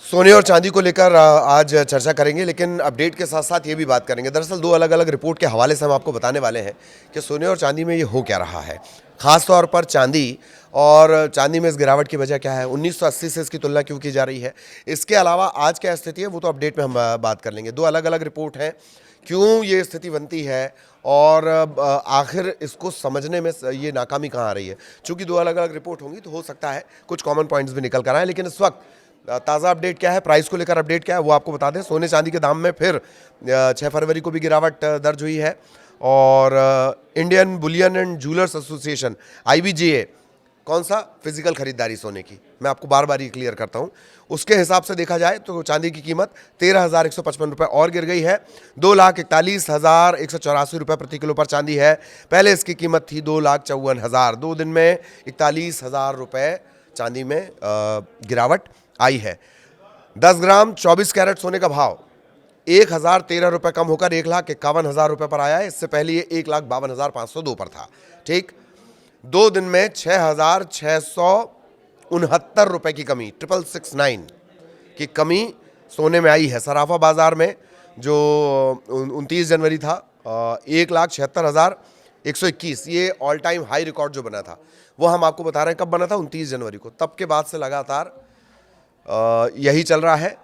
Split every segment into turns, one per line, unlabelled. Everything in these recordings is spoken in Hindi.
सोने और चांदी को लेकर आज चर्चा करेंगे, लेकिन अपडेट के साथ साथ ये भी बात करेंगे। दरअसल दो अलग अलग रिपोर्ट के हवाले से हम आपको बताने वाले हैं कि सोने और चांदी में ये हो क्या रहा है। खास तौर पर चांदी, और चांदी में इस गिरावट की वजह क्या है, 1980 से इसकी तुलना क्यों की जा रही है, इसके अलावा आज क्या स्थिति है वो तो अपडेट में हम बात कर लेंगे। दो अलग अलग रिपोर्ट हैं, क्यों ये स्थिति बनती है और आखिर इसको समझने में ये नाकामी कहाँ आ रही है। चूँकि दो अलग अलग रिपोर्ट होंगी तो हो सकता है कुछ कॉमन पॉइंट्स भी निकल कर आए, लेकिन इस वक्त ताज़ा अपडेट क्या है, प्राइस को लेकर अपडेट क्या है वो आपको बता दें। सोने चांदी के दाम में फिर 6 फरवरी को भी गिरावट दर्ज हुई है, और Indian Boolean and jewellers association IBJA, कौन सा, फिजिकल खरीदारी सोने की, मैं आपको बार बार ये क्लियर करता हूँ, उसके हिसाब से देखा जाए तो चांदी की कीमत 13,155 रुपये और गिर गई है। 2,41,184 रुपये प्रति किलो पर चांदी है। पहले इसकी कीमत थी 2,54,000। 2 दिन में 41,000 रुपये चांदी में गिरावट आई है। 10 ग्राम 24 कैरेट सोने का भाव 1,013 रुपये कम होकर 1,51,000 रुपये पर आया है। इससे पहले ये 1,52,502 पर था। ठीक, 2 दिन में 6,669 रुपये की कमी, 669 की कमी सोने में आई है। सराफा बाजार में जो 29 जनवरी था 1,76,121, ये ऑल टाइम हाई रिकॉर्ड जो बना था वो हम आपको बता रहे हैं कब बना था, 29 जनवरी को। तब के बाद से लगातार यही चल रहा है।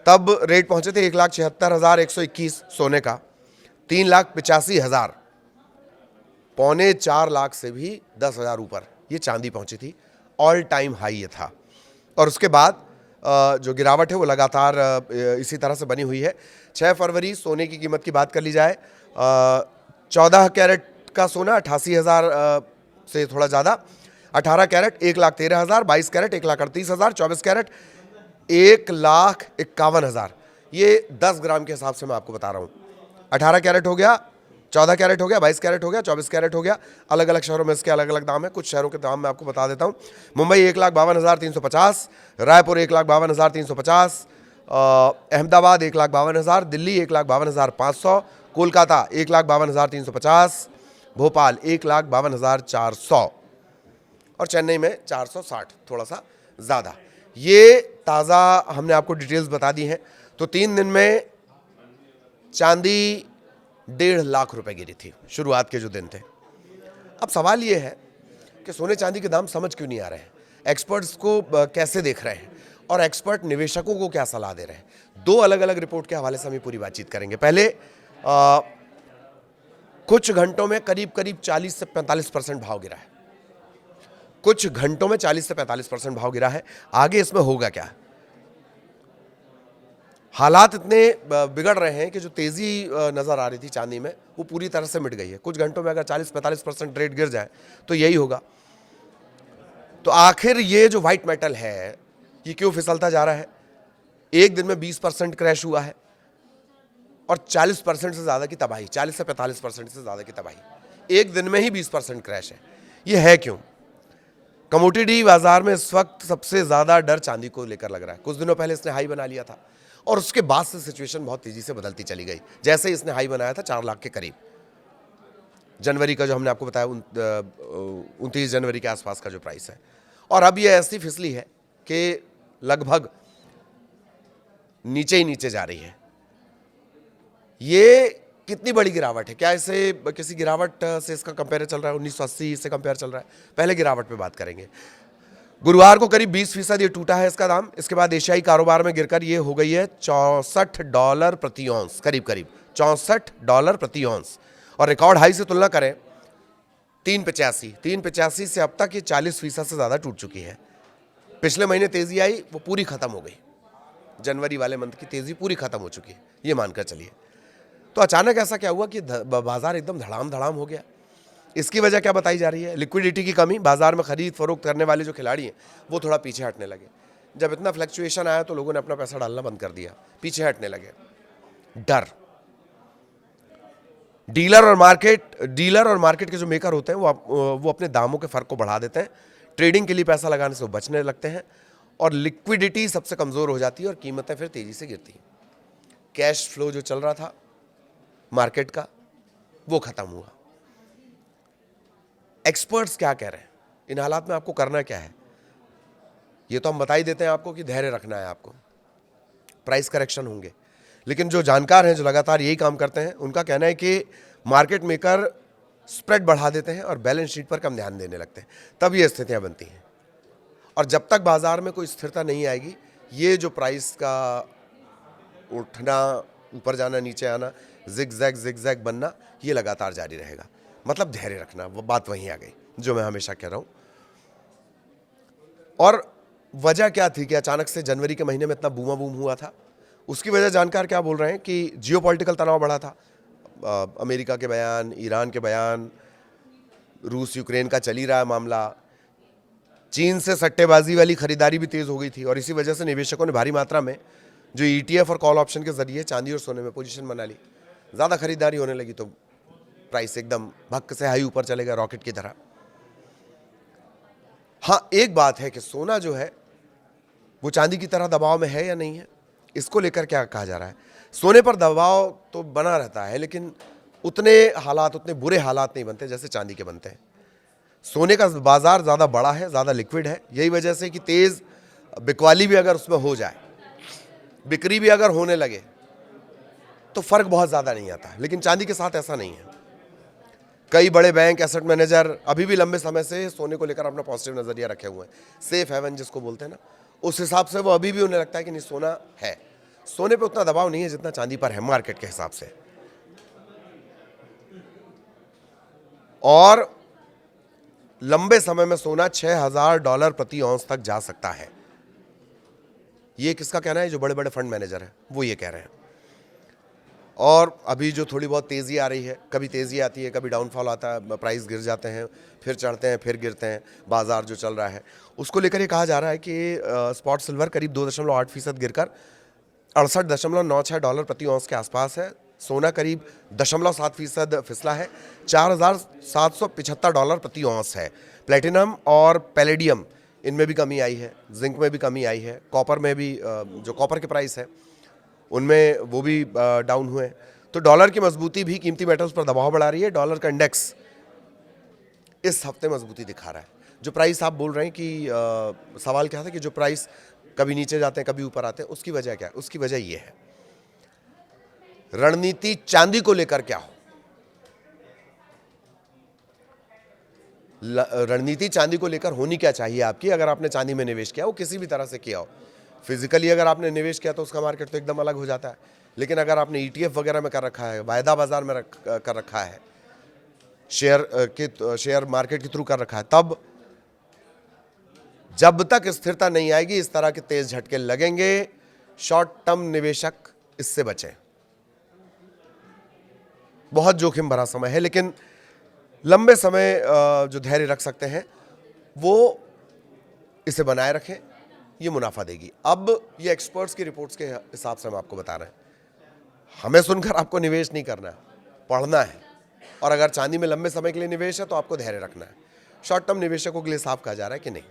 तब रेट पहुंचे थे 1,76,121 सोने का, 3,85,000, 3.25 लाख से भी 10,000 ऊपर ये चांदी पहुंची थी। ऑल टाइम हाई ये था, और उसके बाद जो गिरावट है वो लगातार इसी तरह से बनी हुई है। 6 फरवरी सोने की कीमत की बात कर ली जाए, 14 कैरेट का सोना 88,000 से थोड़ा ज़्यादा, 18 कैरेट 1,13,000, 22 कैरेट 1,38,000, 24 कैरेट 1,51,000। ये 10 ग्राम के हिसाब से मैं आपको बता रहा हूँ। 18 कैरेट हो गया, 14 कैरेट हो गया, 22 कैरेट हो गया, 24 कैरेट हो गया। अलग अलग शहरों में इसके अलग अलग दाम है। कुछ शहरों के दाम मैं आपको बता देता हूँ। मुंबई 1,52,350, रायपुर 1,52,350, अहमदाबाद 1,52,000, दिल्ली 1,52,500, कोलकाता 1,52,350, भोपाल 1,52,400 और चेन्नई में 460, थोड़ा सा ज़्यादा। ये ताज़ा हमने आपको डिटेल्स बता दी हैं। तो 3 दिन में चांदी 1.5 लाख रुपए गिरी थी, शुरुआत के जो दिन थे। अब सवाल ये है कि सोने चांदी के दाम समझ क्यों नहीं आ रहे हैं, एक्सपर्ट्स को कैसे देख रहे हैं, और एक्सपर्ट निवेशकों को क्या सलाह दे रहे हैं। दो अलग अलग रिपोर्ट के हवाले से हम पूरी बातचीत करेंगे। पहले कुछ घंटों में करीब करीब 40 से 45% भाव गिरा है। कुछ घंटों में 40 से 45% भाव गिरा है। आगे इसमें होगा क्या? हालात इतने बिगड़ रहे हैं कि जो तेजी नजर आ रही थी चांदी में वो पूरी तरह से मिट गई है। कुछ घंटों में अगर 40-45% रेट गिर जाए तो यही होगा। तो आखिर ये जो व्हाइट मेटल है ये क्यों फिसलता जा रहा है? एक दिन में 20% क्रैश हुआ है और 40% से ज्यादा की तबाही, 40 से 45% से ज्यादा की तबाही एक दिन में ही 20% क्रैश है। ये है क्यों? कमोडिटी बाजार में इस वक्त सबसे ज्यादा डर चांदी को लेकर लग रहा है। कुछ दिनों पहले इसने हाई बना लिया था और उसके बाद से सिचुएशन बहुत तेजी से बदलती चली गई। जैसे ही इसने हाई बनाया था 4 लाख के करीब, जनवरी का जो हमने आपको बताया 29 जनवरी के आसपास का जो प्राइस है, और अब ये ऐसी फिसली है कि लगभग नीचे ही नीचे जा रही है। ये कितनी बड़ी गिरावट है? क्या इसे किसी गिरावट से इसका कंपेयर चल रहा है? 1980 से कंपेयर चल रहा है? पहले गिरावट पे बात करेंगे। गुरुवार को करीब 20% ये टूटा है इसका दाम। इसके बाद एशियाई कारोबार में गिरकर ये हो गई है $64 प्रति औंस, करीब करीब $64 प्रति औंस, और रिकॉर्ड हाई से तुलना करें 385 से अब तक ये 40% से ज़्यादा टूट चुकी है। पिछले महीने तेज़ी आई वो पूरी ख़त्म हो गई। जनवरी वाले मंथ की तेज़ी पूरी ख़त्म हो चुकी है, ये मानकर चलिए। तो अचानक ऐसा क्या हुआ कि बाजार एकदम धड़ाम धड़ाम हो गया? इसकी वजह क्या बताई जा रही है? लिक्विडिटी की कमी। बाजार में खरीद फरोख्त करने वाले जो खिलाड़ी हैं वो थोड़ा पीछे हटने लगे। जब इतना फ्लक्चुएशन आया तो लोगों ने अपना पैसा डालना बंद कर दिया, पीछे हटने लगे। डर। डीलर और मार्केट के जो मेकर होते हैं वो अपने दामों के फर्क को बढ़ा देते हैं, ट्रेडिंग के लिए पैसा लगाने से वो बचने लगते हैं, और लिक्विडिटी सबसे कमजोर हो जाती है और कीमतें फिर तेजी से गिरती हैं। कैश फ्लो जो चल रहा था मार्केट का वो खत्म हुआ। एक्सपर्ट्स क्या कह रहे हैं? इन हालात में आपको करना क्या है? ये तो हम बता ही देते हैं आपको कि धैर्य रखना है आपको। प्राइस करेक्शन होंगे। लेकिन जो जानकार हैं, जो लगातार यही काम करते हैं, उनका कहना है कि मार्केट मेकर स्प्रेड बढ़ा देते हैं और बैलेंस शीट पर कम ध्यान देने लगते हैं, तब ये स्थितियां बनती हैं। और जब तक बाजार में कोई स्थिरता नहीं आएगी, ये जो प्राइस का उठना, ऊपर जाना, नीचे आना, जिग जैग बनना, ये लगातार जारी रहेगा। मतलब धैर्य रखना, वो बात वहीं आ गई जो मैं हमेशा कह रहा हूं। और वजह क्या थी कि अचानक से जनवरी के महीने में इतना बूमा बूम हुआ था? उसकी वजह जानकार क्या बोल रहे हैं कि जियोपॉलिटिकल तनाव बढ़ा था। अमेरिका के बयान, ईरान के बयान, रूस यूक्रेन का चल ही रहा है मामला, चीन से सट्टेबाजी वाली खरीदारी भी तेज हो गई थी। और इसी वजह से निवेशकों ने भारी मात्रा में जो ETF और कॉल ऑप्शन के जरिए चांदी और सोने में पोजीशन बना ली। ज़्यादा खरीदारी होने लगी तो प्राइस एकदम भक्क से हाई ऊपर चलेगा, रॉकेट की तरह। हाँ, एक बात है कि सोना जो है वो चांदी की तरह दबाव में है या नहीं है, इसको लेकर क्या कहा जा रहा है। सोने पर दबाव तो बना रहता है, लेकिन उतने हालात, उतने बुरे हालात नहीं बनते जैसे चांदी के बनते हैं। सोने का बाजार ज़्यादा बड़ा है, ज़्यादा लिक्विड है। यही वजह से कि तेज़ बिकवाली भी अगर उसमें हो जाए, बिक्री भी अगर होने लगे, तो फर्क बहुत ज़्यादा नहीं आता। लेकिन चांदी के साथ ऐसा नहीं है। कई बड़े बैंक, एसेट मैनेजर अभी भी लंबे समय से सोने को लेकर अपना पॉजिटिव नजरिया रखे हुए हैं। सेफ हेवन जिसको बोलते हैं ना, उस हिसाब से वो अभी भी उन्हें लगता है कि नहीं, सोना है। सोने पे उतना दबाव नहीं है जितना चांदी पर है मार्केट के हिसाब से। और लंबे समय में सोना $6,000 प्रति औंस तक जा सकता है। ये किसका कहना है? जो बड़े बड़े फंड मैनेजर हैं वो ये कह रहे हैं। और अभी जो थोड़ी बहुत तेज़ी आ रही है, कभी तेज़ी आती है, कभी डाउनफॉल आता है, प्राइस गिर जाते हैं, फिर चढ़ते हैं, फिर गिरते हैं, बाजार जो चल रहा है उसको लेकर ये कहा जा रहा है कि स्पॉट सिल्वर करीब 2.8% गिरकर $68.96 प्रति औंस के आसपास है। सोना करीब 0.7% फिसला है, $4,775 प्रति औंस है। प्लेटिनम और पैलेडियम, इनमें भी कमी आई है, जिंक में भी कमी आई है, कॉपर में भी जो कॉपर के प्राइस है उनमें वो भी डाउन हुए। तो डॉलर की मजबूती भी कीमती मेटल्स पर दबाव बढ़ा रही है। डॉलर का इंडेक्स इस हफ्ते मजबूती दिखा रहा है। जो प्राइस आप बोल रहे हैं कि सवाल क्या था कि जो प्राइस कभी नीचे जाते हैं, कभी ऊपर आते हैं, उसकी वजह क्या है? उसकी वजह ये है, रणनीति चांदी को लेकर क्या हो। रणनीति चांदी को लेकर होनी क्या चाहिए आपकी? अगर आपने चांदी में निवेश किया हो, किसी भी तरह से किया हो, फिजिकली अगर आपने निवेश किया तो उसका मार्केट तो एकदम अलग हो जाता है। लेकिन अगर आपने ETF वगैरह में कर रखा है, वायदा बाजार में कर रखा है, शेयर मार्केट के थ्रू कर रखा है, तब जब तक स्थिरता नहीं आएगी इस तरह के तेज झटके लगेंगे। शॉर्ट टर्म निवेशक इससे बचें। बहुत जोखिम भरा समय है, लेकिन लंबे समय जो धैर्य रख सकते हैं वो इसे बनाए रखें, ये मुनाफा देगी। अब ये एक्सपर्ट्स की रिपोर्ट्स के हिसाब से हम आपको बता रहे हैं। हमें सुनकर आपको निवेश नहीं करना है, पढ़ना है। और अगर चांदी में लंबे समय के लिए निवेश है तो आपको धैर्य रखना है। शॉर्ट टर्म निवेशकों के लिए साफ कहा जा रहा है कि नहीं।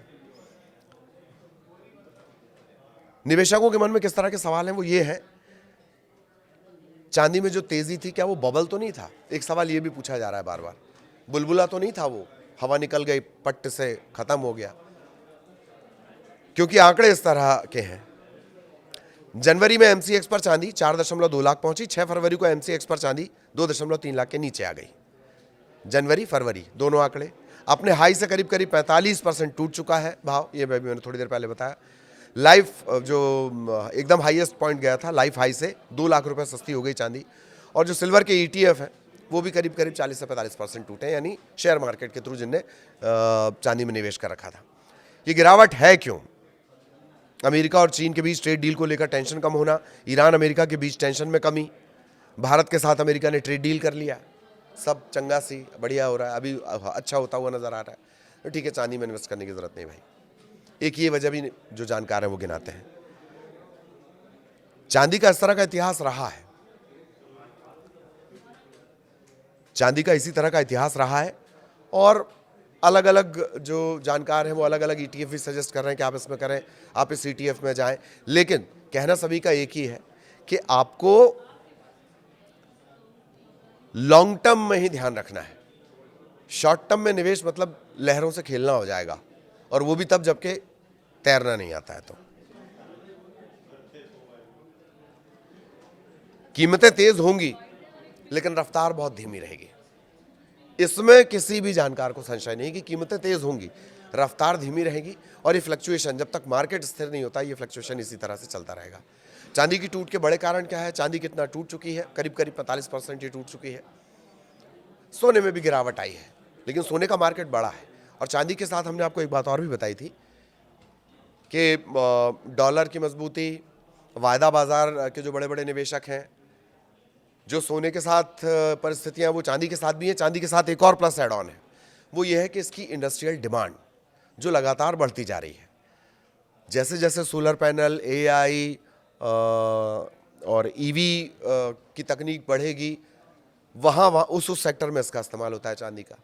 निवेशकों के मन में किस तरह के सवाल हैं वो ये है, चांदी में जो तेजी थी क्या वो बबल तो नहीं था? एक सवाल ये भी पूछा जा रहा है बार बार। बुलबुला तो नहीं था वो, हवा निकल गई, पट्ट से खत्म हो गया? क्योंकि आंकड़े इस तरह के हैं। जनवरी में MCX पर चांदी 4.2 लाख पहुंची। 6 फरवरी को MCX पर चांदी 2.3 लाख के नीचे आ गई। जनवरी फरवरी दोनों आंकड़े अपने हाई से करीब 45% टूट चुका है भाव। ये मैंने थोड़ी देर पहले बताया। लाइफ जो एकदम हाईएस्ट पॉइंट गया था, लाइफ हाई से 2 लाख रुपए सस्ती हो गई चांदी। और जो सिल्वर के ETF है वो भी करीब 40 से 45% टूटे, यानी शेयर मार्केट के थ्रू जिनने चांदी में निवेश कर रखा था। ये गिरावट है क्यों? अमेरिका और चीन के बीच ट्रेड डील को लेकर टेंशन कम होना, ईरान अमेरिका के बीच टेंशन में कमी, भारत के साथ अमेरिका ने ट्रेड डील कर लिया, सब चंगा सी बढ़िया हो रहा है, अभी अच्छा होता हुआ नजर आ रहा है। तो ठीक है, चांदी में इन्वेस्ट करने की जरूरत नहीं भाई। एक ये वजह भी जो जानकार हैं वो गिनाते हैं। चांदी का इस तरह का इतिहास रहा है, चांदी का इसी तरह का इतिहास रहा है। और अलग अलग जो जानकार हैं वो अलग अलग ETF भी सजेस्ट कर रहे हैं कि आप इसमें करें, आप इस ETF में जाएं। लेकिन कहना सभी का एक ही है कि आपको लॉन्ग टर्म में ही ध्यान रखना है। शॉर्ट टर्म में निवेश मतलब लहरों से खेलना हो जाएगा, और वो भी तब जबकि तैरना नहीं आता है। तो कीमतें तेज होंगी लेकिन रफ्तार बहुत धीमी रहेगी। इसमें किसी भी जानकार को संशय नहीं कि कीमतें तेज होंगी, रफ्तार धीमी रहेगी और ये फ्लक्चुएशन जब तक मार्केट स्थिर नहीं होता, ये फ्लक्चुएशन इसी तरह से चलता रहेगा। चांदी की टूट के बड़े कारण क्या है? चांदी कितना टूट चुकी है? करीब करीब 45% ये टूट चुकी है। सोने में भी गिरावट आई है, लेकिन सोने का मार्केट बड़ा है। और चांदी के साथ हमने आपको एक बात और भी बताई थी कि डॉलर की मजबूती, वायदा बाजार के जो बड़े बड़े निवेशक हैं, जो सोने के साथ परिस्थितियां वो चांदी के साथ भी हैं। चांदी के साथ एक और प्लस एड ऑन है, वो ये है कि इसकी इंडस्ट्रियल डिमांड जो लगातार बढ़ती जा रही है। जैसे जैसे सोलर पैनल, एआई और ईवी की तकनीक बढ़ेगी, वहाँ उस सेक्टर में इसका इस्तेमाल होता है चांदी का।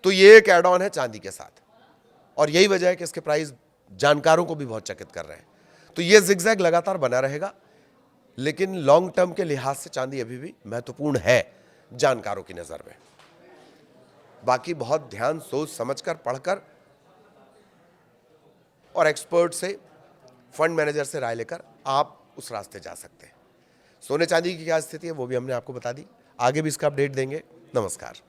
तो ये एक एड ऑन है चांदी के साथ, और यही वजह है कि इसके प्राइस जानकारों को भी बहुत चकित कर रहे हैं। तो ये जिगजैग लगातार बना रहेगा, लेकिन लॉन्ग टर्म के लिहाज से चांदी अभी भी महत्वपूर्ण है जानकारों की नजर में। बाकी बहुत ध्यान, सोच समझकर, पढ़कर और एक्सपर्ट से, फंड मैनेजर से राय लेकर आप उस रास्ते जा सकते हैं। सोने चांदी की क्या स्थिति है वो भी हमने आपको बता दी, आगे भी इसका अपडेट देंगे। नमस्कार।